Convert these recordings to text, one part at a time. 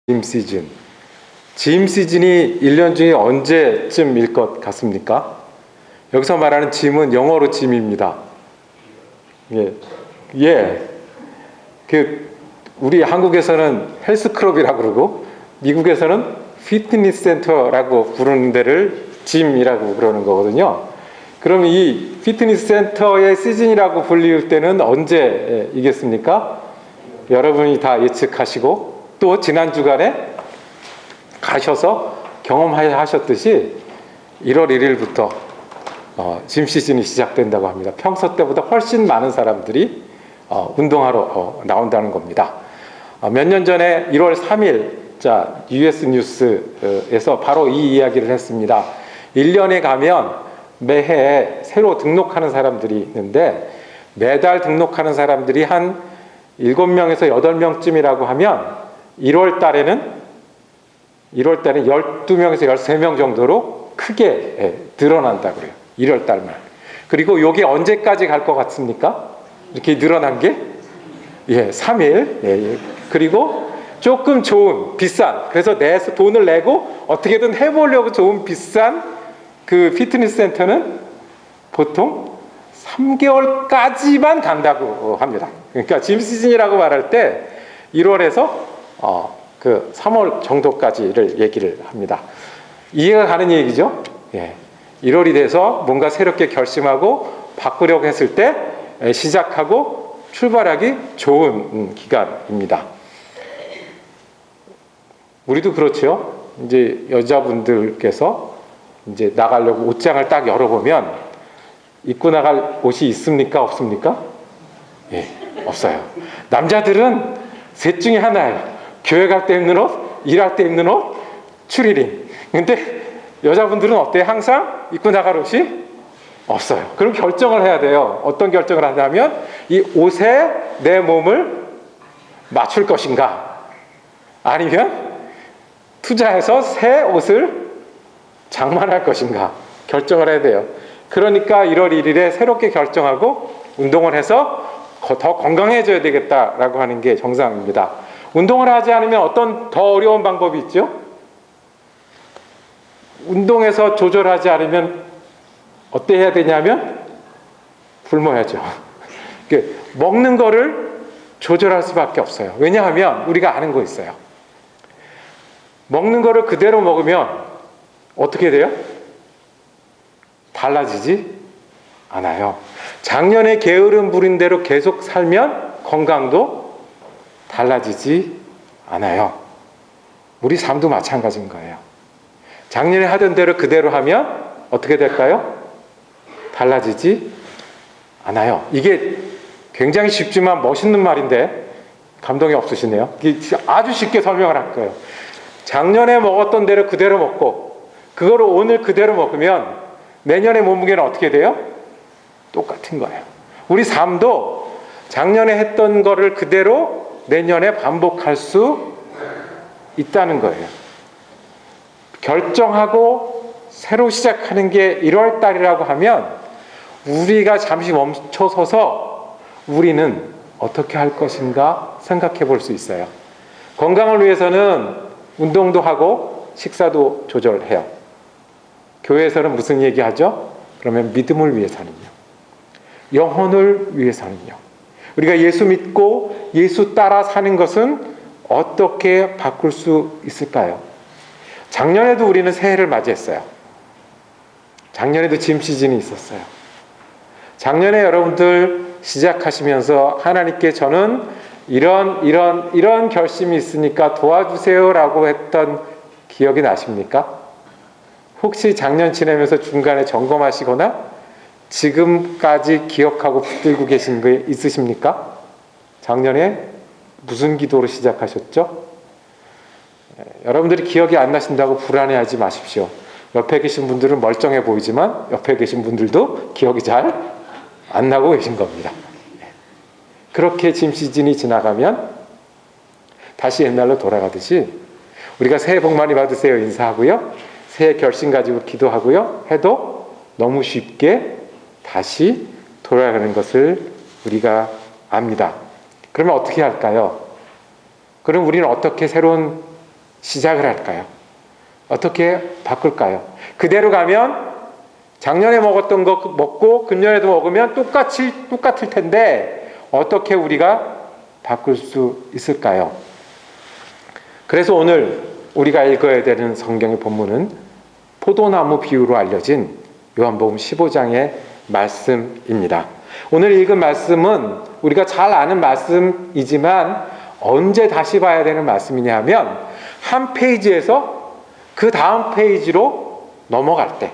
짐 시즌. 짐 시즌이 1년 중에 언제쯤일 것 같습니까? 여기서 말하는 짐은 영어로 짐입니다. 예. 우리 한국에서는 헬스클럽이라고 그러고 미국에서는 피트니스 센터라고 부르는 데를 짐이라고 그러는 거거든요. 그럼 이 피트니스 센터의 시즌이라고 불릴 때는 언제이겠습니까? 여러분이 다 예측하시고 또 지난 주간에 가셔서 경험하셨듯이 1월 1일부터 짐 시즌이 시작된다고 합니다. 평소 때보다 훨씬 많은 사람들이 운동하러 나온다는 겁니다. 몇 년 전에 1월 3일 US 뉴스에서 바로 이 이야기를 했습니다. 1년에 가면 매해 새로 등록하는 사람들이 있는데 매달 등록하는 사람들이 한 7명에서 8명쯤이라고 하면 1월 달에는 12명에서 13명 정도로 크게 늘어난다고 그래요. 1월 달만. 그리고 이게 언제까지 갈 것 같습니까? 이렇게 늘어난 게 3일. 그리고 조금 좋은 비싼, 그래서 돈을 내고 어떻게든 해보려고 좋은 비싼 그 피트니스 센터는 보통 3개월까지만 간다고 합니다. 그러니까 짐 시즌이라고 말할 때 1월에서 3월 정도까지를 얘기를 합니다. 이해가 가는 얘기죠? 1월이 돼서 뭔가 새롭게 결심하고 바꾸려고 했을 때 시작하고 출발하기 좋은 기간입니다. 우리도 그렇죠. 이제 여자분들께서 이제 나가려고 옷장을 딱 열어보면 입고 나갈 옷이 있습니까? 없습니까? 없어요. 남자들은 셋 중에 하나예요. 교회 갈 때 입는 옷, 일할 때 입는 옷, 추리닝. 근데 여자분들은 어때요? 항상 입고 나갈 옷이 없어요. 그럼 결정을 해야 돼요. 어떤 결정을 하냐면 이 옷에 내 몸을 맞출 것인가, 아니면 투자해서 새 옷을 장만할 것인가 결정을 해야 돼요. 그러니까 1월 1일에 새롭게 결정하고 운동을 해서 더 건강해져야 되겠다라고 하는 게 정상입니다. 운동을 하지 않으면 어떤 더 어려운 방법이 있죠? 운동해서 조절하지 않으면 어때 해야 되냐면 굶어야죠. 먹는 거를 조절할 수밖에 없어요. 왜냐하면 우리가 아는 거 있어요. 먹는 거를 그대로 먹으면 어떻게 돼요? 달라지지 않아요. 작년에 게으름 부린 대로 계속 살면 건강도 달라지지 않아요. 우리 삶도 마찬가지인 거예요. 작년에 하던 대로 그대로 하면 어떻게 될까요? 달라지지 않아요. 이게 굉장히 쉽지만 멋있는 말인데 감동이 없으시네요. 아주 쉽게 설명을 할 거예요. 작년에 먹었던 대로 그대로 먹고 그거를 오늘 그대로 먹으면 내년의 몸무게는 어떻게 돼요? 똑같은 거예요. 우리 삶도 작년에 했던 거를 그대로 내년에 반복할 수 있다는 거예요. 결정하고 새로 시작하는 게 1월 달이라고 하면 우리가 잠시 멈춰서서 우리는 어떻게 할 것인가 생각해 볼 수 있어요. 건강을 위해서는 운동도 하고 식사도 조절해요. 교회에서는 무슨 얘기하죠? 그러면 믿음을 위해서는요. 영혼을 위해서는요. 우리가 예수 믿고 예수 따라 사는 것은 어떻게 바꿀 수 있을까요? 작년에도 우리는 새해를 맞이했어요. 작년에도 짐 시즌이 있었어요. 작년에 여러분들 시작하시면서 하나님께 저는 이런 결심이 있으니까 도와주세요라고 했던 기억이 나십니까? 혹시 작년 지내면서 중간에 점검하시거나 지금까지 기억하고 붙들고 계신 거 있으십니까? 작년에 무슨 기도로 시작하셨죠? 여러분들이 기억이 안 나신다고 불안해하지 마십시오. 옆에 계신 분들은 멀쩡해 보이지만 옆에 계신 분들도 기억이 잘 안 나고 계신 겁니다. 그렇게 짐 시즌이 지나가면 다시 옛날로 돌아가듯이 우리가 새해 복 많이 받으세요 인사하고요, 새해 결심 가지고 기도하고요 해도 너무 쉽게 다시 돌아가는 것을 우리가 압니다. 그러면 어떻게 할까요? 그럼 우리는 어떻게 새로운 시작을 할까요? 어떻게 바꿀까요? 그대로 가면 작년에 먹었던 거 먹고 금년에도 먹으면 똑같을 텐데 어떻게 우리가 바꿀 수 있을까요? 그래서 오늘 우리가 읽어야 되는 성경의 본문은 포도나무 비유로 알려진 요한복음 15장의 말씀입니다. 오늘 읽은 말씀은 우리가 잘 아는 말씀이지만 언제 다시 봐야 되는 말씀이냐 하면 한 페이지에서 그 다음 페이지로 넘어갈 때,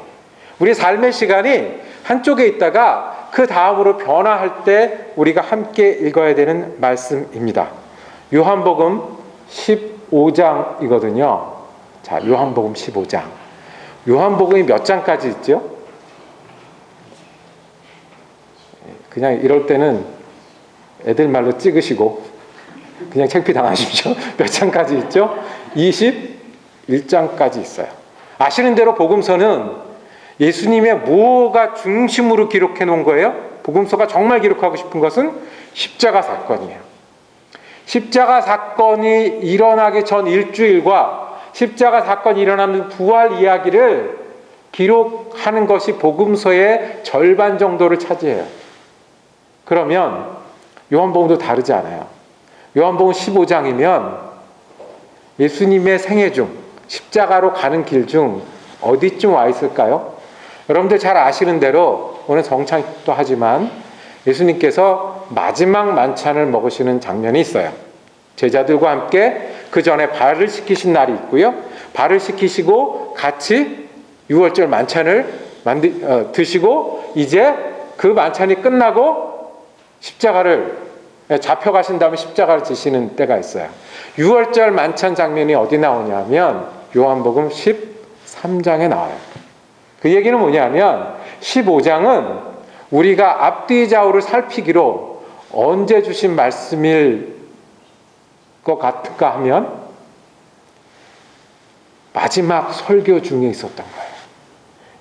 우리 삶의 시간이 한쪽에 있다가 그 다음으로 변화할 때 우리가 함께 읽어야 되는 말씀입니다. 요한복음 15장이거든요. 자, 요한복음 15장. 요한복음이 몇 장까지 있죠? 그냥 이럴 때는 애들 말로 찍으시고 그냥 창피 당하십시오. 몇 장까지 있죠? 21장까지 있어요. 아시는 대로 복음서는 예수님의 뭐가 중심으로 기록해 놓은 거예요? 복음서가 정말 기록하고 싶은 것은 십자가 사건이에요. 십자가 사건이 일어나기 전 일주일과 십자가 사건이 일어나는 부활 이야기를 기록하는 것이 복음서의 절반 정도를 차지해요. 그러면 요한복음도 다르지 않아요. 요한복음 15장이면 예수님의 생애 중, 십자가로 가는 길 중 어디쯤 와 있을까요? 여러분들 잘 아시는 대로 오늘 정창도 하지만 예수님께서 마지막 만찬을 먹으시는 장면이 있어요. 제자들과 함께 그 전에 발을 씻기신 날이 있고요. 발을 씻기시고 같이 유월절 만찬을 드시고 이제 그 만찬이 끝나고 십자가를 잡혀가신 다음에 십자가를 지시는 때가 있어요. 유월절 만찬 장면이 어디 나오냐면 요한복음 13장에 나와요. 그 얘기는 뭐냐면 15장은 우리가 앞뒤 좌우를 살피기로 언제 주신 말씀일 것 같을까 하면 마지막 설교 중에 있었던 거예요.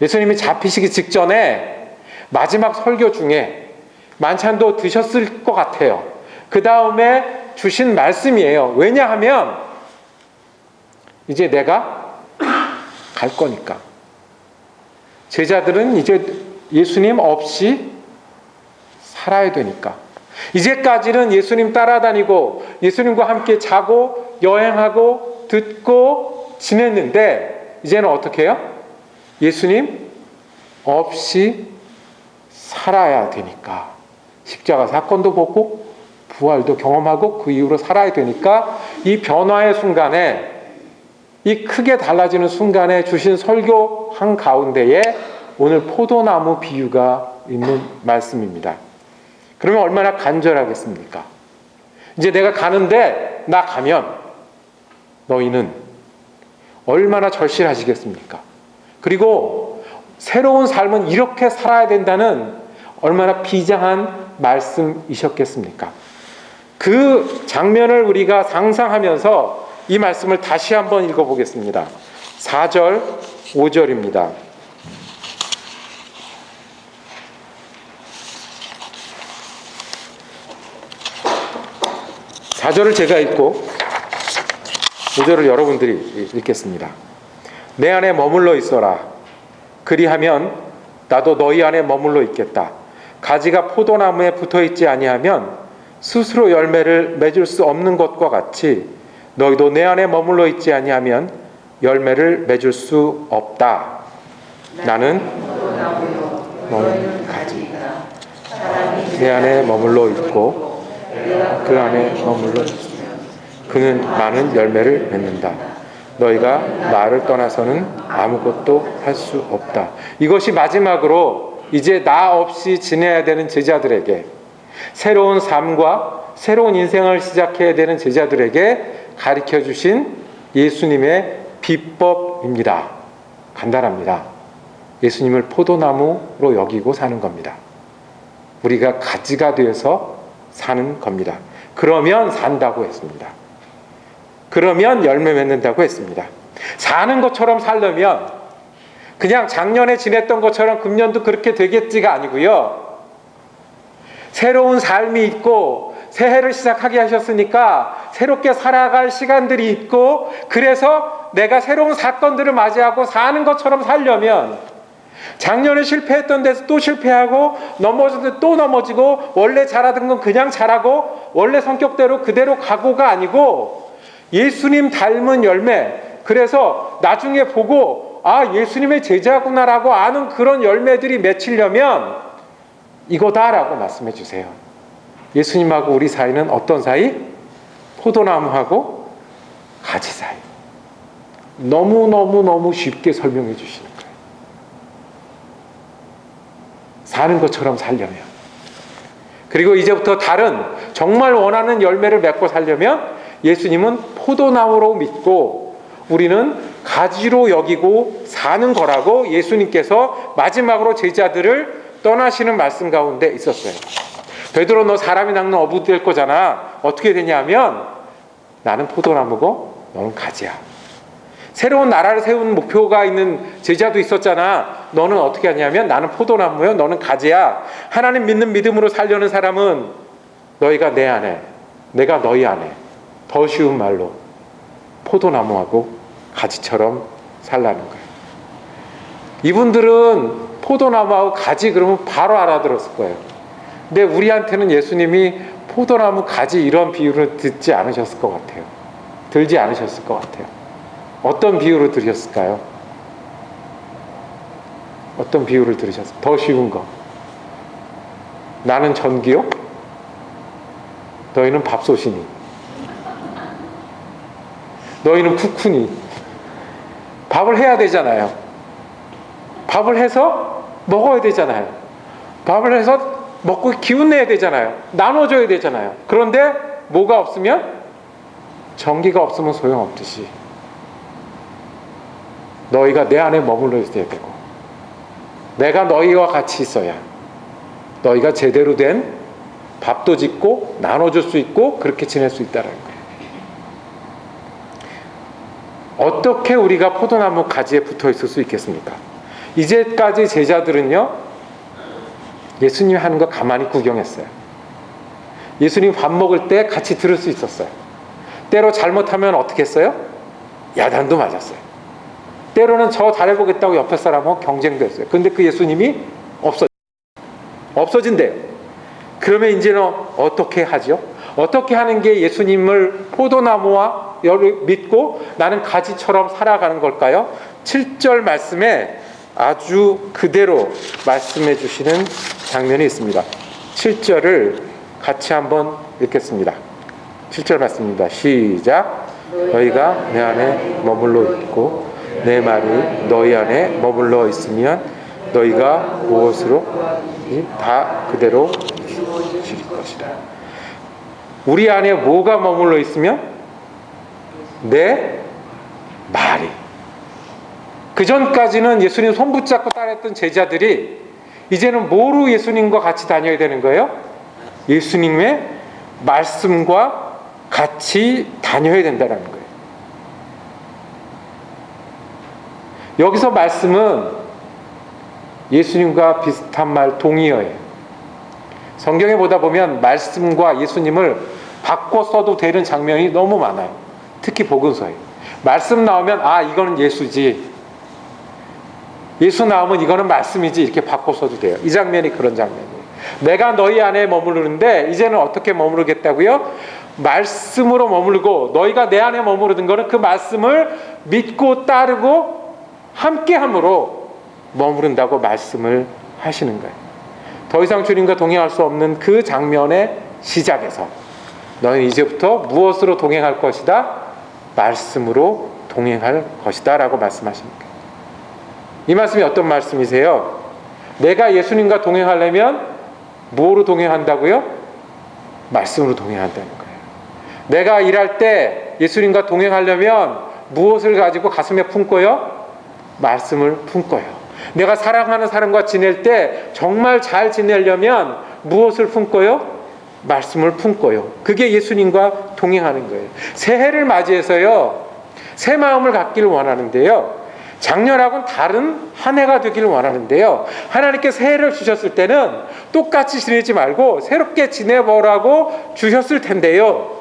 예수님이 잡히시기 직전에 마지막 설교 중에 만찬도 드셨을 것 같아요. 그 다음에 주신 말씀이에요. 왜냐하면 이제 내가 갈 거니까. 제자들은 이제 예수님 없이 살아야 되니까. 이제까지는 예수님 따라다니고 예수님과 함께 자고 여행하고 듣고 지냈는데 이제는 어떻게 해요? 예수님 없이 살아야 되니까. 십자가 사건도 보고 부활도 경험하고 그 이후로 살아야 되니까 이 변화의 순간에, 이 크게 달라지는 순간에 주신 설교 한가운데에 오늘 포도나무 비유가 있는 말씀입니다. 그러면 얼마나 간절하겠습니까? 이제 내가 가는데 나 가면 너희는 얼마나 절실하시겠습니까? 그리고 새로운 삶은 이렇게 살아야 된다는 얼마나 비장한 말씀이셨겠습니까? 그 장면을 우리가 상상하면서 이 말씀을 다시 한번 읽어보겠습니다. 4절, 5절입니다. 4절을 제가 읽고 5절을 여러분들이 읽겠습니다. 내 안에 머물러 있어라. 그리하면 나도 너희 안에 머물러 있겠다. 가지가 포도나무에 붙어있지 아니하면 스스로 열매를 맺을 수 없는 것과 같이 너희도 내 안에 머물러 있지 아니하면 열매를 맺을 수 없다. 나는 너희 가지가 내 안에 머물러 있고 그 안에 머물러 있으면 그는 많은 열매를 맺는다. 너희가 나를 떠나서는 아무것도 할 수 없다. 이것이 마지막으로 이제 나 없이 지내야 되는 제자들에게, 새로운 삶과 새로운 인생을 시작해야 되는 제자들에게 가르쳐 주신 예수님의 비법입니다. 간단합니다. 예수님을 포도나무로 여기고 사는 겁니다. 우리가 가지가 되어서 사는 겁니다. 그러면 산다고 했습니다. 그러면 열매 맺는다고 했습니다. 사는 것처럼 살려면 그냥 작년에 지냈던 것처럼 금년도 그렇게 되겠지가 아니고요. 새로운 삶이 있고 새해를 시작하게 하셨으니까 새롭게 살아갈 시간들이 있고, 그래서 내가 새로운 사건들을 맞이하고 사는 것처럼 살려면, 작년에 실패했던 데서 또 실패하고 넘어졌을 때 또 넘어지고 원래 잘하던 건 그냥 잘하고 원래 성격대로 그대로 가고가 아니고 예수님 닮은 열매, 그래서 나중에 보고 아, 예수님의 제자구나라고 아는 그런 열매들이 맺히려면 이거다라고 말씀해 주세요. 예수님하고 우리 사이는 어떤 사이? 포도나무하고 가지 사이. 너무너무너무 쉽게 설명해 주시는 거예요. 사는 것처럼 살려면. 그리고 이제부터 다른 정말 원하는 열매를 맺고 살려면 예수님은 포도나무로 믿고 우리는 가지로 여기고 사는 거라고 예수님께서 마지막으로 제자들을 떠나시는 말씀 가운데 있었어요. 베드로, 너 사람이 낚는 어부 될 거잖아. 어떻게 되냐면 나는 포도나무고 너는 가지야. 새로운 나라를 세우는 목표가 있는 제자도 있었잖아. 너는 어떻게 하냐면 나는 포도나무요, 너는 가지야. 하나님 믿는 믿음으로 살려는 사람은 너희가 내 안에, 내가 너희 안에. 더 쉬운 말로 포도나무하고 가지처럼 살라는 거예요. 이분들은 포도나무하고 가지 그러면 바로 알아들었을 거예요. 근데 우리한테는 예수님이 포도나무, 가지 이런 비유를 듣지 않으셨을 것 같아요. 들지 않으셨을 것 같아요. 어떤 비유를 들으셨을까요? 어떤 비유를 들으셨어요? 더 쉬운 거. 나는 전기요? 너희는 밥솥이니? 너희는 쿠쿠니? 밥을 해야 되잖아요. 밥을 해서 먹어야 되잖아요. 밥을 해서 먹고 기운 내야 되잖아요. 나눠줘야 되잖아요. 그런데 뭐가 없으면? 전기가 없으면 소용없듯이 너희가 내 안에 머물러 있어야 되고 내가 너희와 같이 있어야 너희가 제대로 된 밥도 짓고 나눠줄 수 있고 그렇게 지낼 수 있다는 거예요. 어떻게 우리가 포도나무 가지에 붙어 있을 수 있겠습니까? 이제까지 제자들은요, 예수님이 하는 거 가만히 구경했어요. 예수님 밥 먹을 때 같이 들을 수 있었어요. 때로 잘못하면 어떻게 했어요? 야단도 맞았어요. 때로는 저 잘해보겠다고 옆에 사람하고 경쟁도 했어요. 근데 그 예수님이 없어진대요. 그러면 이제는 어떻게 하죠? 어떻게 하는 게 예수님을 포도나무와 믿고 나는 가지처럼 살아가는 걸까요? 7절 말씀에 아주 그대로 말씀해 주시는 장면이 있습니다. 7절을 같이 한번 읽겠습니다. 7절 말씀입니다. 시작. 너희가 내 안에 머물러 있고 내 말이 너희 안에 머물러 있으면 너희가 무엇으로 다 그대로 이루어질 것이다. 우리 안에 뭐가 머물러 있으면? 내 말이. 그 전까지는 예수님 손 붙잡고 따랐던 제자들이 이제는 뭐로 예수님과 같이 다녀야 되는 거예요? 예수님의 말씀과 같이 다녀야 된다는 거예요. 여기서 말씀은 예수님과 비슷한 말 동의어예요. 성경에 보다 보면 말씀과 예수님을 바꿔 써도 되는 장면이 너무 많아요. 특히 복음서에. 말씀 나오면 아, 이거는 예수지. 예수 나오면 이거는 말씀이지. 이렇게 바꿔 써도 돼요. 이 장면이 그런 장면이에요. 내가 너희 안에 머무르는데 이제는 어떻게 머무르겠다고요? 말씀으로 머무르고 너희가 내 안에 머무르는 거는 그 말씀을 믿고 따르고 함께함으로 머무른다고 말씀을 하시는 거예요. 더 이상 주님과 동행할 수 없는 그 장면의 시작에서 너는 이제부터 무엇으로 동행할 것이다? 말씀으로 동행할 것이다 라고 말씀하십니다. 이 말씀이 어떤 말씀이세요? 내가 예수님과 동행하려면 뭐로 동행한다고요? 말씀으로 동행한다는 거예요. 내가 일할 때 예수님과 동행하려면 무엇을 가지고 가슴에 품고요? 말씀을 품고요. 내가 사랑하는 사람과 지낼 때 정말 잘 지내려면 무엇을 품고요? 말씀을 품고요. 그게 예수님과 동행하는 거예요. 새해를 맞이해서요, 새 마음을 갖기를 원하는데요, 작년하고는 다른 한 해가 되기를 원하는데요. 하나님께 새해를 주셨을 때는 똑같이 지내지 말고 새롭게 지내보라고 주셨을 텐데요.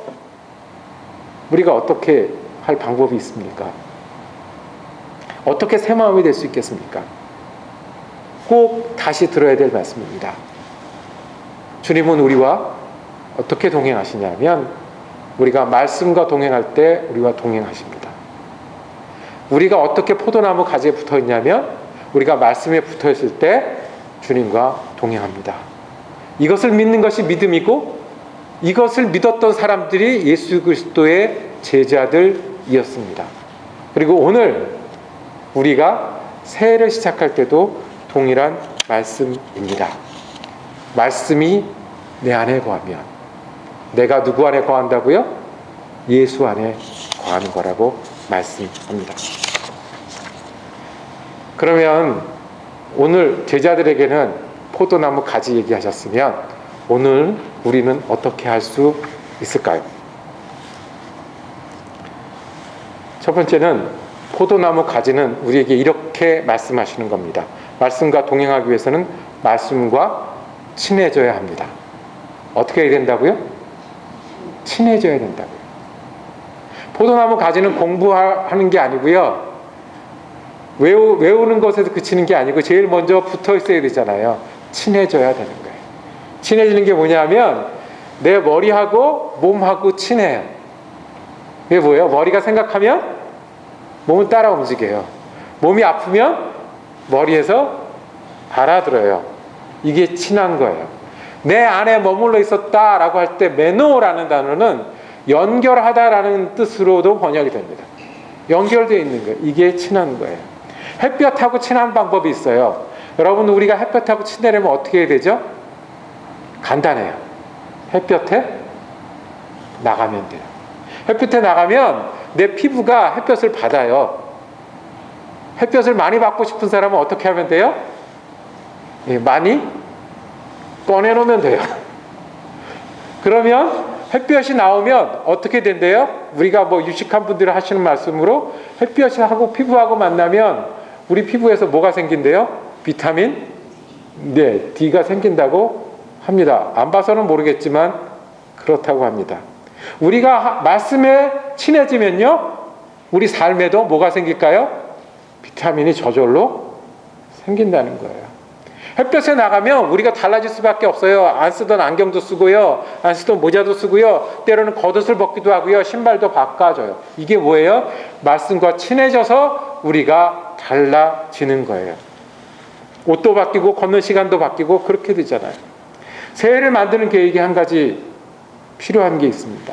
우리가 어떻게 할 방법이 있습니까? 어떻게 새 마음이 될 수 있겠습니까? 꼭 다시 들어야 될 말씀입니다. 주님은 우리와 어떻게 동행하시냐면 우리가 말씀과 동행할 때 우리와 동행하십니다. 우리가 어떻게 포도나무 가지에 붙어 있냐면 우리가 말씀에 붙어 있을 때 주님과 동행합니다. 이것을 믿는 것이 믿음이고 이것을 믿었던 사람들이 예수 그리스도의 제자들이었습니다. 그리고 오늘 우리가 새해를 시작할 때도 동일한 말씀입니다. 말씀이 내 안에 거하면 내가 누구 안에 거한다고요? 예수 안에 거하는 거라고 말씀합니다. 그러면 오늘 제자들에게는 포도나무 가지 얘기하셨으면 오늘 우리는 어떻게 할 수 있을까요? 첫 번째는 포도나무 가지는 우리에게 이렇게 말씀하시는 겁니다. 말씀과 동행하기 위해서는 말씀과 친해져야 합니다. 어떻게 해야 된다고요? 친해져야 된다고요. 포도나무 가지는 공부하는 게 아니고요. 외우는 것에서 그치는 게 아니고 제일 먼저 붙어 있어야 되잖아요. 친해져야 되는 거예요. 친해지는 게 뭐냐면 내 머리하고 몸하고 친해요. 이게 뭐예요? 머리가 생각하면 몸은 따라 움직여요. 몸이 아프면 머리에서 알아들어요. 이게 친한 거예요. 내 안에 머물러 있었다라고 할 때 메노라는 단어는 연결하다라는 뜻으로도 번역이 됩니다. 연결되어 있는 거예요. 이게 친한 거예요. 햇볕하고 친한 방법이 있어요. 여러분 우리가 햇볕하고 친하려면 어떻게 해야 되죠? 간단해요. 햇볕에 나가면 돼요. 햇볕에 나가면 내 피부가 햇볕을 받아요. 햇볕을 많이 받고 싶은 사람은 어떻게 하면 돼요? 많이 꺼내놓으면 돼요. 그러면 햇볕이 나오면 어떻게 된대요? 우리가 유식한 분들이 하시는 말씀으로 햇볕하고 피부하고 만나면 우리 피부에서 뭐가 생긴대요? 비타민 D가 생긴다고 합니다. 안 봐서는 모르겠지만 그렇다고 합니다. 우리가 말씀에 친해지면요 우리 삶에도 뭐가 생길까요? 비타민이 저절로 생긴다는 거예요. 햇볕에 나가면 우리가 달라질 수밖에 없어요. 안 쓰던 안경도 쓰고요, 안 쓰던 모자도 쓰고요, 때로는 겉옷을 벗기도 하고요, 신발도 바꿔줘요. 이게 뭐예요? 말씀과 친해져서 우리가 달라지는 거예요. 옷도 바뀌고 걷는 시간도 바뀌고 그렇게 되잖아요. 새해를 만드는 계획이 한 가지 필요한 게 있습니다.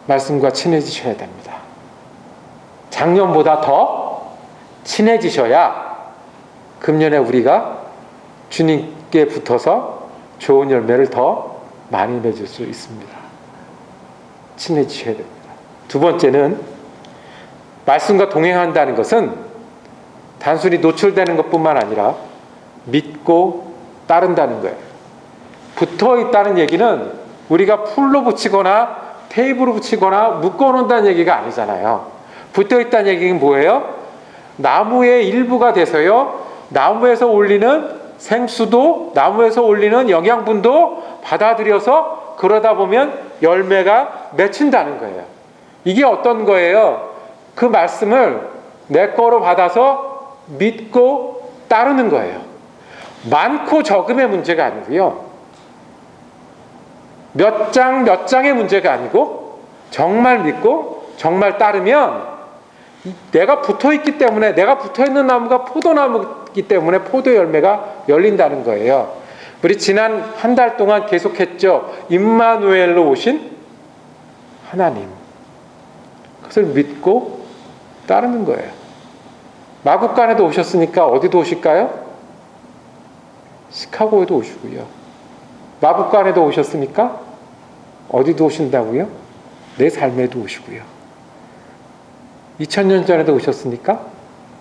말씀과 친해지셔야 됩니다. 작년보다 더 친해지셔야 금년에 우리가 주님께 붙어서 좋은 열매를 더 많이 맺을 수 있습니다. 친해지셔야 됩니다. 두 번째는 말씀과 동행한다는 것은 단순히 노출되는 것뿐만 아니라 믿고 따른다는 거예요. 붙어있다는 얘기는 우리가 풀로 붙이거나 테이프로 붙이거나 묶어놓는다는 얘기가 아니잖아요. 붙어있다는 얘기는 뭐예요? 나무의 일부가 돼서요, 나무에서 올리는 생수도 나무에서 올리는 영양분도 받아들여서 그러다 보면 열매가 맺힌다는 거예요. 이게 어떤 거예요? 그 말씀을 내 거로 받아서 믿고 따르는 거예요. 많고 적음의 문제가 아니고요, 몇 장의 문제가 아니고 정말 믿고 정말 따르면 내가 붙어있기 때문에, 내가 붙어있는 나무가 포도나무이기 때문에 포도 열매가 열린다는 거예요. 우리 지난 한 달 동안 계속했죠. 임마누엘로 오신 하나님, 그것을 믿고 따르는 거예요. 마국간에도 오셨으니까 어디도 오실까요? 시카고에도 오시고요. 마국간에도 오셨으니까 어디도 오신다고요? 내 삶에도 오시고요. 2000년 전에도 오셨으니까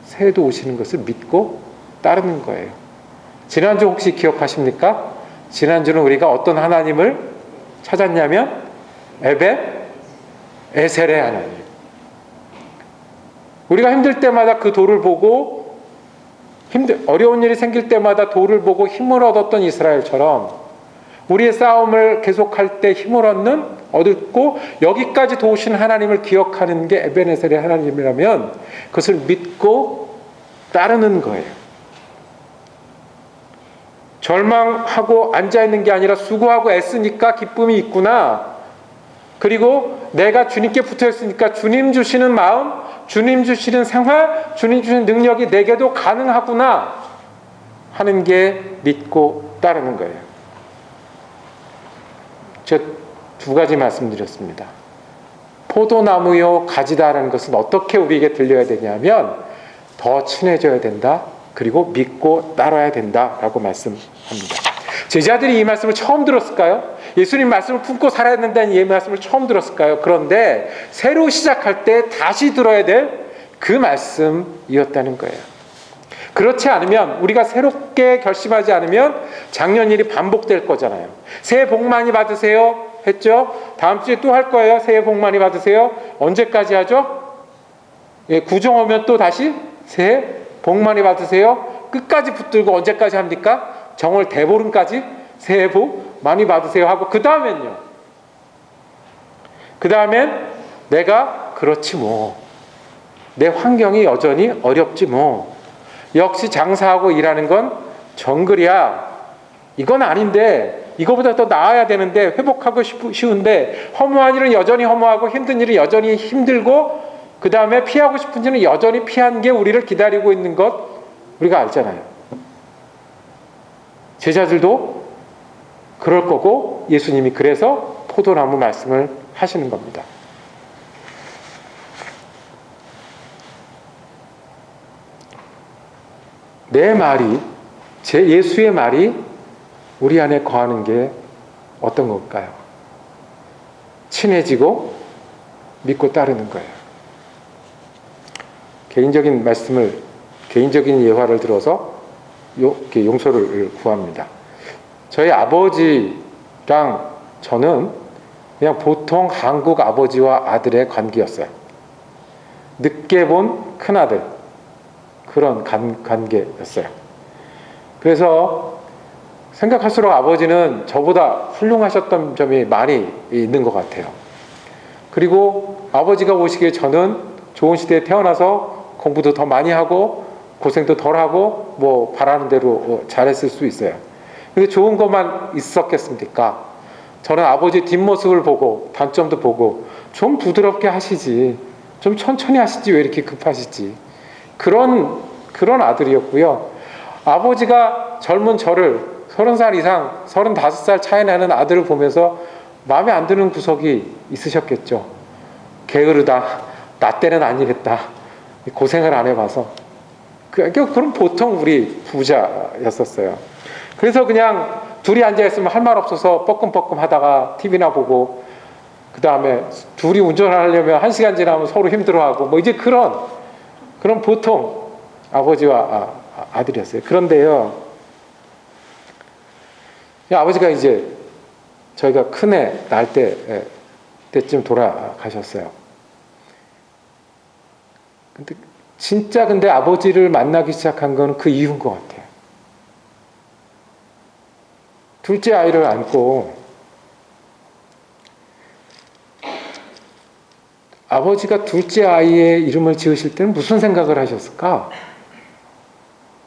새해도 오시는 것을 믿고 따르는 거예요. 지난주 혹시 기억하십니까? 지난주는 우리가 어떤 하나님을 찾았냐면 에벳 에셀의 하나님, 우리가 힘들 때마다 그 돌을 보고 어려운 일이 생길 때마다 돌을 보고 힘을 얻었던 이스라엘처럼 우리의 싸움을 계속할 때 힘을 얻고 여기까지 도우신 하나님을 기억하는 게 에베네셀의 하나님이라면 그것을 믿고 따르는 거예요. 절망하고 앉아있는 게 아니라 수고하고 애쓰니까 기쁨이 있구나. 그리고 내가 주님께 붙어있으니까 주님 주시는 마음, 주님 주시는 생활, 주님 주시는 능력이 내게도 가능하구나 하는 게 믿고 따르는 거예요. 제가 두 가지 말씀드렸습니다. 포도나무요 가지다라는 것은 어떻게 우리에게 들려야 되냐면 더 친해져야 된다. 그리고 믿고 따라야 된다라고 말씀합니다. 제자들이 이 말씀을 처음 들었을까요? 예수님 말씀을 품고 살아야 된다는 이 말씀을 처음 들었을까요? 그런데 새로 시작할 때 다시 들어야 될 그 말씀이었다는 거예요. 그렇지 않으면 우리가 새롭게 결심하지 않으면 작년 일이 반복될 거잖아요. 새해 복 많이 받으세요 했죠? 다음 주에 또 할 거예요. 새해 복 많이 받으세요. 언제까지 하죠? 구정 오면 또 다시 새해 복 많이 받으세요. 끝까지 붙들고 언제까지 합니까? 정월 대보름까지 새해 복 많이 받으세요 하고 그 다음엔요. 그 다음엔 내가 그렇지 뭐. 내 환경이 여전히 어렵지 뭐. 역시 장사하고 일하는 건 정글이야. 이건 아닌데 이거보다 더 나아야 되는데 회복하고 쉬운데 허무한 일은 여전히 허무하고 힘든 일은 여전히 힘들고 그 다음에 피하고 싶은 일은 여전히 피한 게 우리를 기다리고 있는 것 우리가 알잖아요. 제자들도 그럴 거고 예수님이 그래서 포도나무 말씀을 하시는 겁니다. 내 말이 제 예수의 말이 우리 안에 거하는 게 어떤 걸까요? 친해지고 믿고 따르는 거예요. 개인적인 말씀을 개인적인 예화를 들어서 용서를 구합니다. 저희 아버지랑 저는 그냥 보통 한국 아버지와 아들의 관계였어요. 늦게 본 큰아들 그런 관계였어요. 그래서 생각할수록 아버지는 저보다 훌륭하셨던 점이 많이 있는 것 같아요. 그리고 아버지가 보시기에 저는 좋은 시대에 태어나서 공부도 더 많이 하고 고생도 덜 하고 뭐 바라는 대로 잘했을 수 있어요. 근데 좋은 것만 있었겠습니까? 저는 아버지 뒷모습을 보고 단점도 보고 좀 부드럽게 하시지, 좀 천천히 하시지 왜 이렇게 급하시지, 그런 아들이었고요. 아버지가 젊은 저를 30살 이상 35살 차이 나는 아들을 보면서 마음에 안 드는 구석이 있으셨겠죠. 게으르다, 나 때는 안 이랬다, 고생을 안 해봐서. 그럼 보통 우리 부자였었어요. 그래서 그냥 둘이 앉아있으면 할 말 없어서 뻐끔뻐끔 하다가 TV나 보고, 그 다음에 둘이 운전을 하려면 1시간 지나면 서로 힘들어하고 뭐 이제 그런 보통 아버지와 아들이었어요. 그런데요, 아버지가 이제 저희가 큰애 날 때쯤 돌아가셨어요. 근데 아버지를 만나기 시작한 건 그 이유인 것 같아요. 둘째 아이를 안고 아버지가 둘째 아이의 이름을 지으실 때는 무슨 생각을 하셨을까?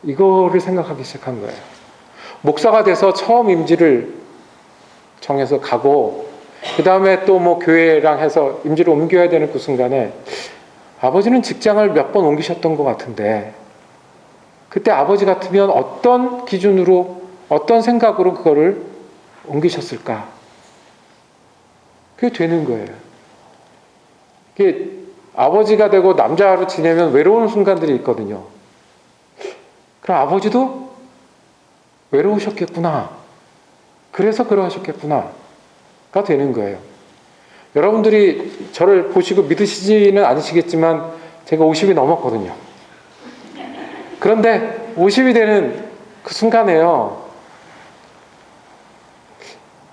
이거를 생각하기 시작한 거예요. 목사가 돼서 처음 임지를 정해서 가고, 그 다음에 또 뭐 교회랑 해서 임지를 옮겨야 되는 그 순간에 아버지는 직장을 몇 번 옮기셨던 것 같은데, 그때 아버지 같으면 어떤 기준으로, 어떤 생각으로 그거를 옮기셨을까? 그게 되는 거예요. 이게 아버지가 되고 남자로 지내면 외로운 순간들이 있거든요. 그럼 아버지도 외로우셨겠구나. 그래서 그러셨겠구나가 되는 거예요. 여러분들이 저를 보시고 믿으시지는 않으시겠지만 제가 50이 넘었거든요. 그런데 50이 되는 그 순간에요,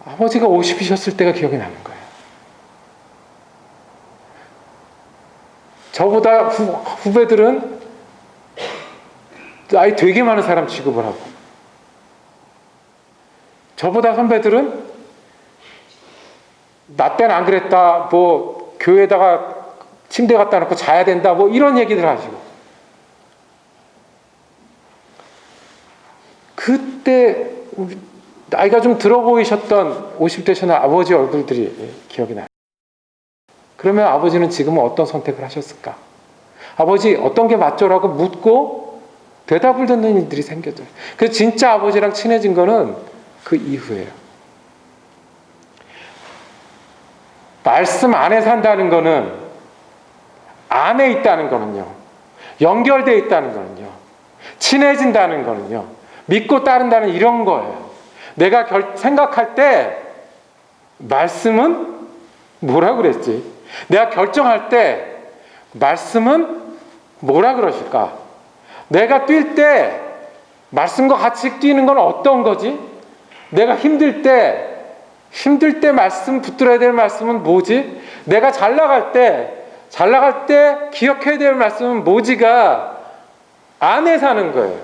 아버지가 50이셨을 때가 기억이 나는 거예요. 저보다 후배들은 나이 되게 많은 사람 취급을 하고, 저보다 선배들은 나 때는 안 그랬다, 뭐 교회에다가 침대 갖다 놓고 자야 된다, 뭐 이런 얘기들 하시고. 그때 나이가 좀 들어 보이셨던 50대신 아버지 얼굴들이 기억이 나요. 그러면 아버지는 지금은 어떤 선택을 하셨을까? 아버지 어떤 게 맞죠라고 묻고 대답을 듣는 일들이 생겨져요. 그래서 진짜 아버지랑 친해진 거는 그 이후예요. 말씀 안에 산다는 거는, 안에 있다는 거는요, 연결되어 있다는 거는요, 친해진다는 거는요, 믿고 따른다는 이런 거예요. 내가 생각할 때 말씀은 뭐라 그랬지? 내가 결정할 때 말씀은 뭐라 그러실까? 내가 뛸 때 말씀과 같이 뛰는 건 어떤 거지? 내가 힘들 때 말씀 붙들어야 될 말씀은 뭐지? 내가 잘 나갈 때 기억해야 될 말씀은 뭐지가 안에 사는 거예요.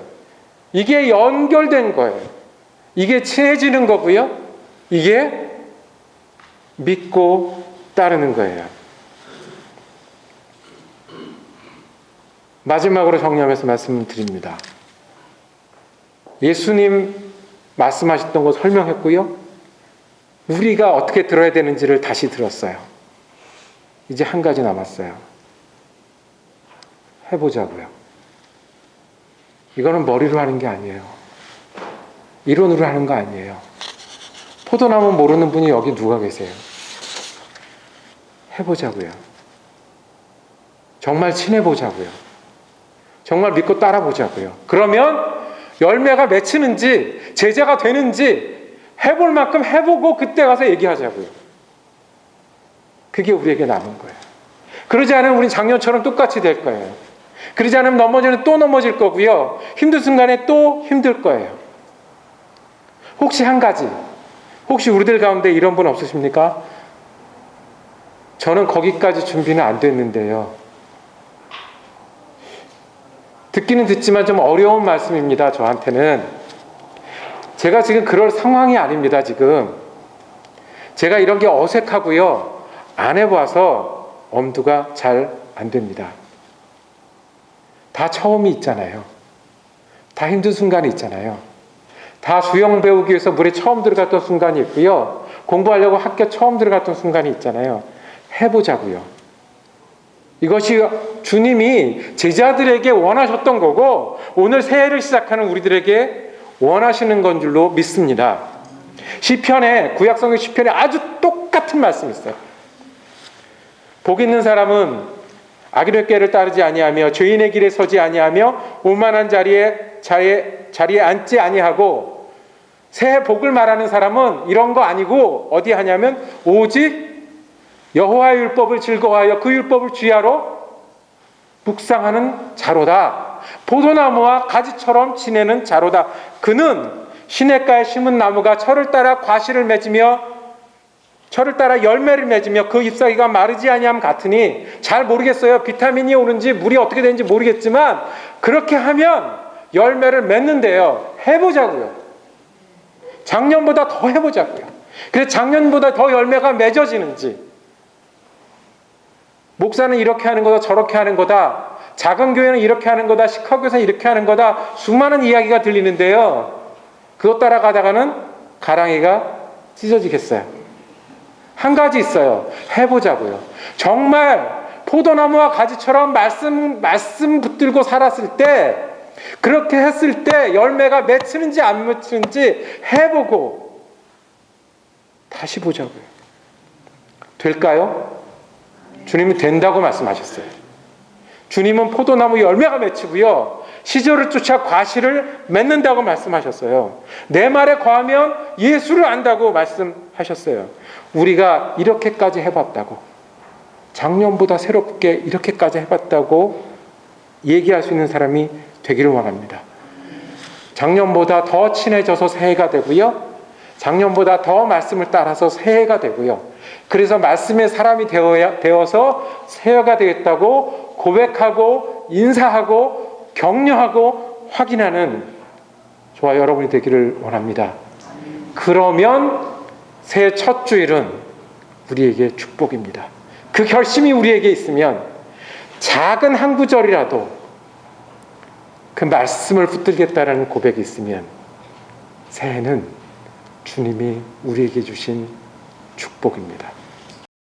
이게 연결된 거예요. 이게 친해지는 거고요. 이게 믿고 따르는 거예요. 마지막으로 정리하면서 말씀을 드립니다. 예수님 말씀하셨던 거 설명했고요. 우리가 어떻게 들어야 되는지를 다시 들었어요. 이제 한 가지 남았어요. 해보자고요. 이거는 머리로 하는 게 아니에요. 이론으로 하는 거 아니에요. 포도나무 모르는 분이 여기 누가 계세요? 해보자고요. 정말 친해보자고요. 정말 믿고 따라보자고요. 그러면 열매가 맺히는지 제자가 되는지 해볼 만큼 해보고 그때 가서 얘기하자고요. 그게 우리에게 남은 거예요. 그러지 않으면 우린 작년처럼 똑같이 될 거예요. 그러지 않으면 넘어지면 또 넘어질 거고요. 힘든 순간에 또 힘들 거예요. 혹시 한 가지, 혹시 우리들 가운데 이런 분 없으십니까? 저는 거기까지 준비는 안 됐는데요. 듣기는 듣지만 좀 어려운 말씀입니다. 저한테는. 제가 지금 그럴 상황이 아닙니다. 지금 제가 이런 게 어색하고요. 안 해봐서 엄두가 잘 안 됩니다. 다 처음이 있잖아요. 다 힘든 순간이 있잖아요. 다 수영 배우기 위해서 물에 처음 들어갔던 순간이 있고요. 공부하려고 학교 처음 들어갔던 순간이 있잖아요. 해보자고요. 이것이 주님이 제자들에게 원하셨던 거고 오늘 새해를 시작하는 우리들에게 원하시는 건 줄로 믿습니다. 시편에, 구약성경 시편에 아주 똑같은 말씀이 있어요. 복 있는 사람은 악인의 꾀를 따르지 아니하며 죄인의 길에 서지 아니하며 오만한 자리에 앉지 아니하고, 새해 복을 말하는 사람은 이런 거 아니고 어디 하냐면 오직 여호와의 율법을 즐거워하여 그 율법을 주야로 묵상하는 자로다. 포도나무와 가지처럼 지내는 자로다. 그는 시냇가에 심은 나무가 철을 따라 과실을 맺으며 철을 따라 열매를 맺으며 그 잎사귀가 마르지 아니함 같으니, 잘 모르겠어요. 비타민이 오는지 물이 어떻게 되는지 모르겠지만 그렇게 하면 열매를 맺는데요. 해보자고요. 작년보다 더 해보자고요. 그래서 작년보다 더 열매가 맺어지는지, 목사는 이렇게 하는 거다 저렇게 하는 거다, 작은 교회는 이렇게 하는 거다, 시카고에서는 이렇게 하는 거다, 수많은 이야기가 들리는데요. 그것 따라가다가는 가랑이가 찢어지겠어요. 한 가지 있어요. 해보자고요. 정말 포도나무와 가지처럼 말씀 붙들고 살았을 때, 그렇게 했을 때 열매가 맺히는지 안 맺히는지 해보고 다시 보자고요. 될까요? 주님이 된다고 말씀하셨어요. 주님은 포도나무 열매가 맺히고요, 시절을 쫓아 과실을 맺는다고 말씀하셨어요. 내 말에 거하면 예수를 안다고 말씀하셨어요. 우리가 이렇게까지 해봤다고, 작년보다 새롭게 이렇게까지 해봤다고 얘기할 수 있는 사람이 되기를 원합니다. 작년보다 더 친해져서 새해가 되고요, 작년보다 더 말씀을 따라서 새해가 되고요, 그래서 말씀의 사람이 되어서 새해가 되겠다고 고백하고 인사하고 격려하고 확인하는 저와 여러분이 되기를 원합니다. 그러면 새해 첫 주일은 우리에게 축복입니다. 그 결심이 우리에게 있으면 작은 한 구절이라도 그 말씀을 붙들겠다는 고백이 있으면 새해는 주님이 우리에게 주신 축복입니다.